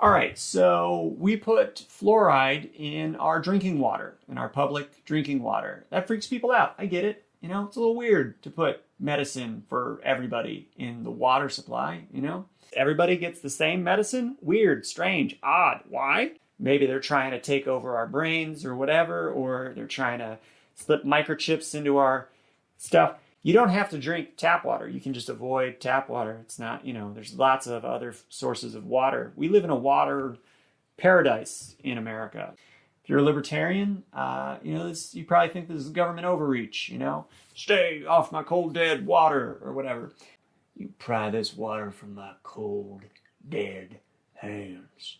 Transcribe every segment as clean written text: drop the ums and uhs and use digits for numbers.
All right, so we put fluoride in our drinking water, in our public drinking water. That freaks people out. I get it. You know, it's a little weird to put medicine for everybody in the water supply, you know? Everybody gets the same medicine? Weird, strange, odd. Why? Maybe they're trying to take over our brains or whatever, or they're trying to slip microchips into our stuff. You don't have to drink tap water. You can just avoid tap water. It's not, you know, there's lots of other sources of water. We live in a water paradise in America. If you're a libertarian, you know, you probably think this is government overreach, you know? Stay off my cold, dead water or whatever. You pry this water from my cold, dead hands.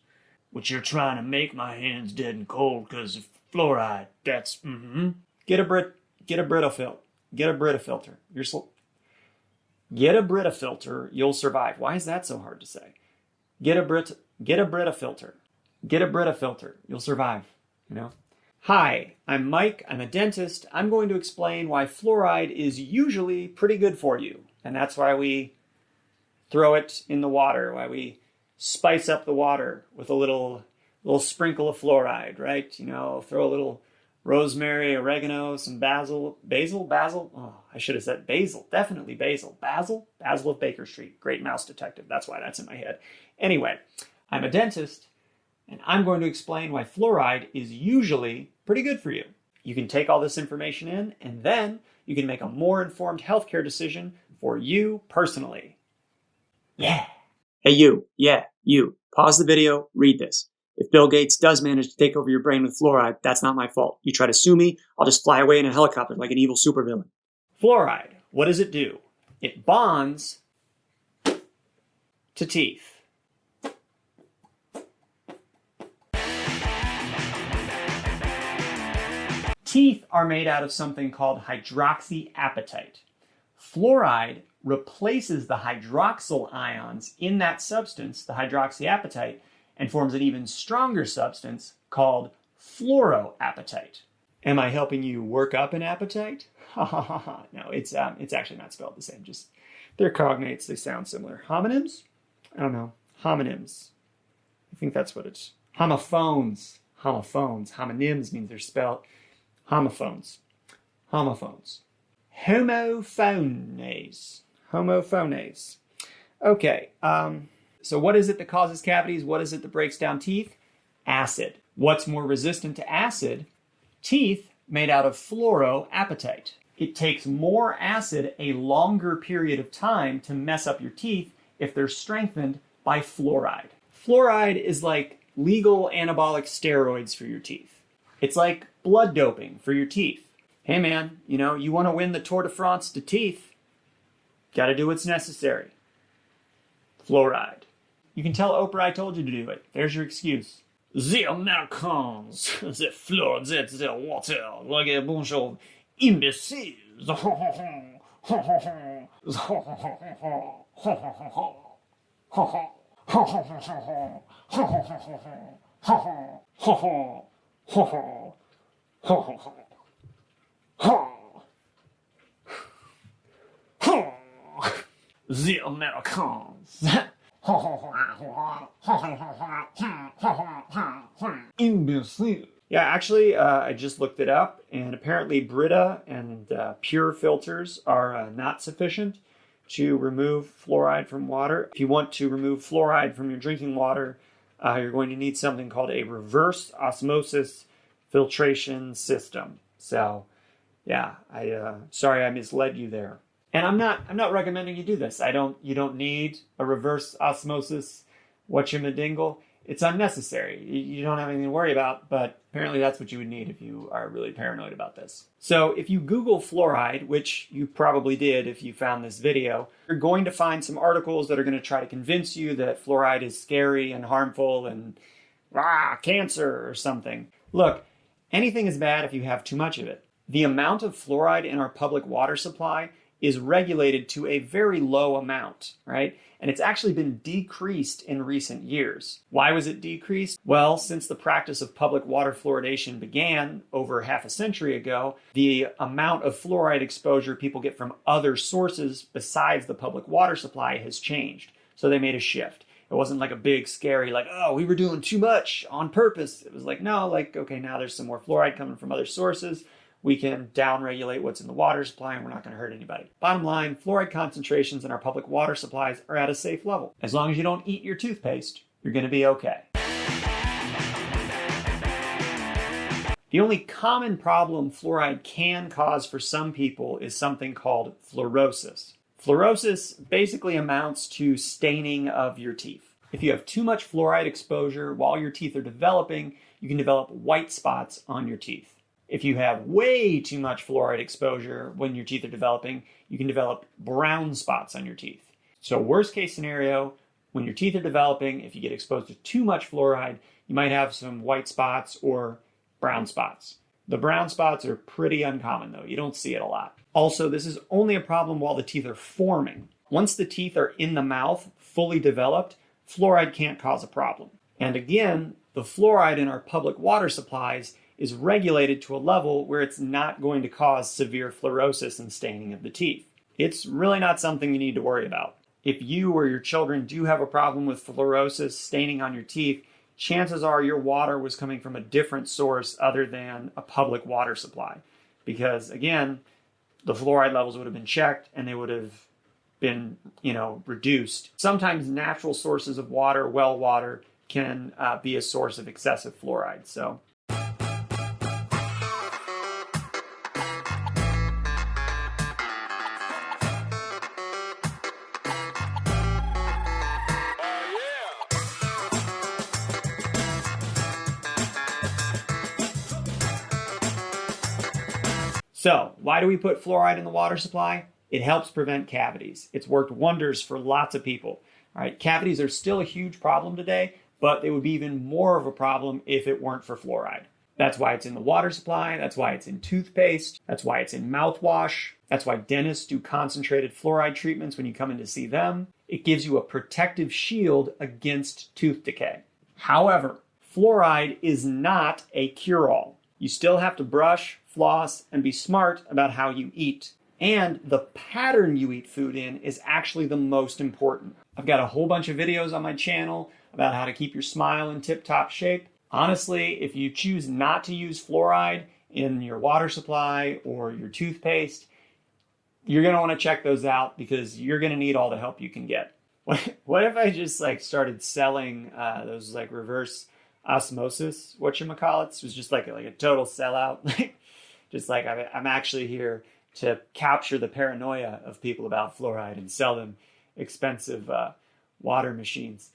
Which you're trying to make my hands dead and cold because of fluoride. That's, Get a Brita filter. Get a Brita filter. Get a Brita filter. You'll survive. Why is that so hard to say? Get a Brita filter. Get a Brita filter. You'll survive. You know. Hi, I'm Mike. I'm a dentist. I'm going to explain why fluoride is usually pretty good for you, and that's why we throw it in the water. Why we spice up the water with a little sprinkle of fluoride, right? You know, throw a little rosemary, oregano, some basil. Oh, I should have said basil. Definitely basil. Basil of Baker Street. Great mouse detective. That's why that's in my head. Anyway, I'm a dentist, and I'm going to explain why fluoride is usually pretty good for you. You can take all this information in, and then you can make a more informed healthcare decision for you personally. Yeah. Hey, you. Yeah, you. Pause the video. Read this. If Bill Gates does manage to take over your brain with fluoride, that's not my fault. You try to sue me, I'll just fly away in a helicopter like an evil supervillain. Fluoride, what does it do? It bonds to teeth. Teeth are made out of something called hydroxyapatite. Fluoride replaces the hydroxyl ions in that substance, the hydroxyapatite, and forms an even stronger substance called fluoroapatite. Am I helping you work up an appetite? No, it's actually not spelled the same. Just they're cognates. They sound similar. Homonyms? I don't know. Homonyms. I think that's what it's. Homophones. Homonyms means they're spelled homophones. Homophones. Homophones. Okay. So what is it that causes cavities? What is it that breaks down teeth? Acid. What's more resistant to acid? Teeth made out of fluoroapatite. It takes more acid a longer period of time to mess up your teeth if they're strengthened by fluoride. Fluoride is like legal anabolic steroids for your teeth. It's like blood doping for your teeth. Hey man, you know, you want to win the Tour de France to teeth, gotta do what's necessary. Fluoride. You can tell Oprah I told you to do it. There's your excuse. The Americans, the flood, the water, like a bunch of imbeciles. The Americans. Imbecile. Yeah, actually, I just looked it up, and apparently Brita and pure filters are not sufficient to remove fluoride from water. If you want to remove fluoride from your drinking water, you're going to need something called a reverse osmosis filtration system. So, yeah, sorry I misled you there. And I'm not recommending you do this. You don't need a reverse osmosis whatchamadingle. It's unnecessary. You don't have anything to worry about, but apparently that's what you would need if you are really paranoid about this. So if you Google fluoride, which you probably did if you found this video, you're going to find some articles that are going to try to convince you that fluoride is scary and harmful and cancer or something. Look, anything is bad if you have too much of it. The amount of fluoride in our public water supply is regulated to a very low amount, right? And it's actually been decreased in recent years. Why was it decreased? Well, since the practice of public water fluoridation began over half a century ago, the amount of fluoride exposure people get from other sources besides the public water supply has changed. So they made a shift. It wasn't like a big scary, like, oh, we were doing too much on purpose. It was like, no, like, okay, now there's some more fluoride coming from other sources. We can down-regulate what's in the water supply and we're not going to hurt anybody. Bottom line, fluoride concentrations in our public water supplies are at a safe level. As long as you don't eat your toothpaste, you're going to be okay. The only common problem fluoride can cause for some people is something called fluorosis. Fluorosis basically amounts to staining of your teeth. If you have too much fluoride exposure while your teeth are developing, you can develop white spots on your teeth. If you have way too much fluoride exposure when your teeth are developing, you can develop brown spots on your teeth. So worst case scenario, when your teeth are developing, if you get exposed to too much fluoride, you might have some white spots or brown spots. The brown spots are pretty uncommon though. You don't see it a lot. Also, this is only a problem while the teeth are forming. Once the teeth are in the mouth, fully developed, fluoride can't cause a problem. And again, the fluoride in our public water supplies is regulated to a level where it's not going to cause severe fluorosis and staining of the teeth. It's really not something you need to worry about. If you or your children do have a problem with fluorosis staining on your teeth, chances are your water was coming from a different source other than a public water supply. Because again, the fluoride levels would have been checked and they would have been, reduced. Sometimes natural sources of water, well water, can be a source of excessive fluoride. So why do we put fluoride in the water supply? It helps prevent cavities. It's worked wonders for lots of people. All right, cavities are still a huge problem today, but they would be even more of a problem if it weren't for fluoride. That's why it's in the water supply. That's why it's in toothpaste. That's why it's in mouthwash. That's why dentists do concentrated fluoride treatments when you come in to see them. It gives you a protective shield against tooth decay. However, fluoride is not a cure-all. You still have to brush, floss, and be smart about how you eat. And the pattern you eat food in is actually the most important. I've got a whole bunch of videos on my channel about how to keep your smile in tip-top shape. Honestly, if you choose not to use fluoride in your water supply or your toothpaste, you're going to want to check those out because you're going to need all the help you can get. What if I just started selling those reverse osmosis, whatchamacallits? It was just like a total sellout. Just I'm actually here to capture the paranoia of people about fluoride and sell them expensive water machines.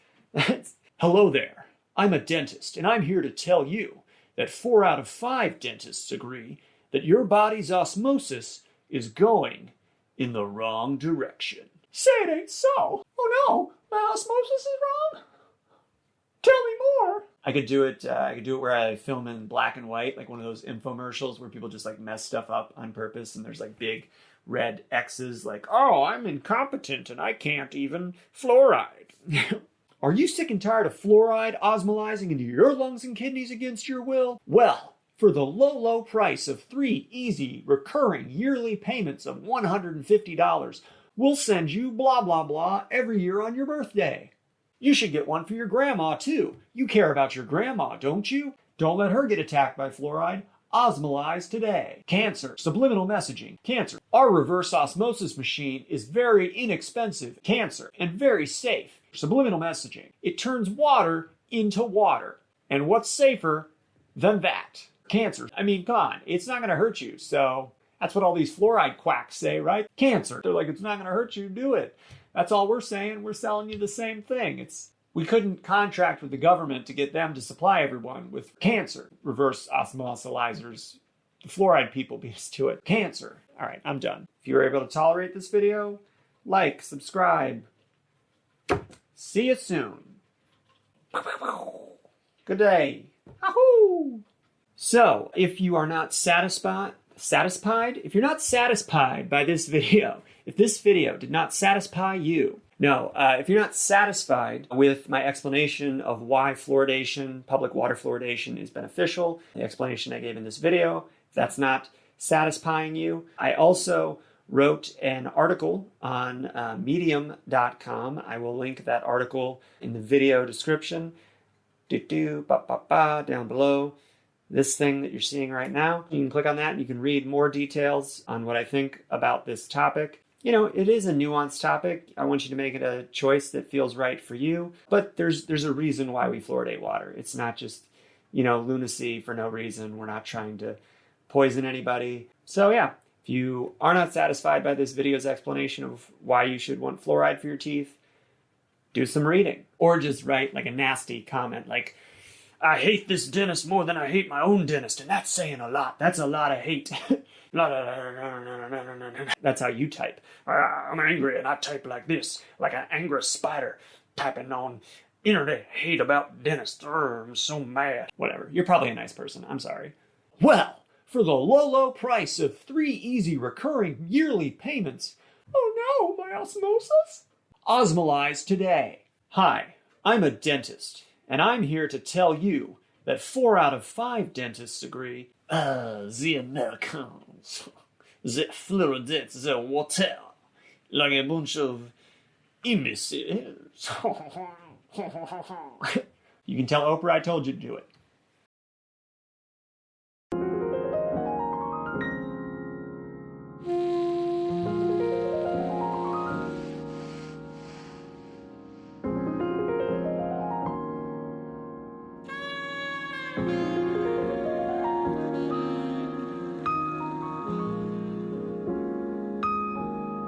Hello there. I'm a dentist, and I'm here to tell you that 4 out of 5 dentists agree that your body's osmosis is going in the wrong direction. Say it ain't so. Oh no, my osmosis is wrong? Tell me more. I could do it where I film in black and white, like one of those infomercials where people just mess stuff up on purpose and there's big red X's oh, I'm incompetent and I can't even fluoride. Are you sick and tired of fluoride osmolizing into your lungs and kidneys against your will? Well, for the low, low price of 3 easy, recurring yearly payments of $150, we'll send you blah, blah, blah every year on your birthday. You should get one for your grandma, too. You care about your grandma, don't you? Don't let her get attacked by fluoride. Osmolize today. Cancer. Subliminal messaging. Cancer. Our reverse osmosis machine is very inexpensive. Cancer. And very safe. Subliminal messaging. It turns water into water. And what's safer than that? Cancer. I mean, come on. It's not going to hurt you. So that's what all these fluoride quacks say, right? Cancer. They're like, it's not going to hurt you. Do it. That's all we're saying. We're selling you the same thing. We couldn't contract with the government to get them to supply everyone with cancer. Reverse osmolizers. The fluoride people beat us to it. Cancer. All right, I'm done. If you were able to tolerate this video, like, subscribe. See you soon. Good day. Ahoo! So, if you are not satisfied, if you're not satisfied by this video, if this video did not satisfy you, if you're not satisfied with my explanation of why fluoridation, public water fluoridation is beneficial, the explanation I gave in this video, if that's not satisfying you, I also wrote an article on medium.com. I will link that article in the video description. Down below. This thing that you're seeing right now. You can click on that and you can read more details on what I think about this topic. You know, it is a nuanced topic. I want you to make it a choice that feels right for you. But there's a reason why we fluoridate water. It's not just, you know, lunacy for no reason. We're not trying to poison anybody. So yeah, if you are not satisfied by this video's explanation of why you should want fluoride for your teeth, do some reading. Or just write like a nasty comment like, I hate this dentist more than I hate my own dentist, and that's saying a lot. That's a lot of hate. That's how you type. I'm angry and I type like this, like an angry spider typing on internet hate about dentists. I'm so mad. Whatever. You're probably a nice person. I'm sorry. Well, for the low, low price of 3 easy recurring yearly payments. Oh no, my osmosis? Osmolize today. Hi, I'm a dentist. And I'm here to tell you that 4 out of 5 dentists agree, the Americans, the fluoridates the water, like a bunch of imbeciles. You can tell Oprah I told you to do it.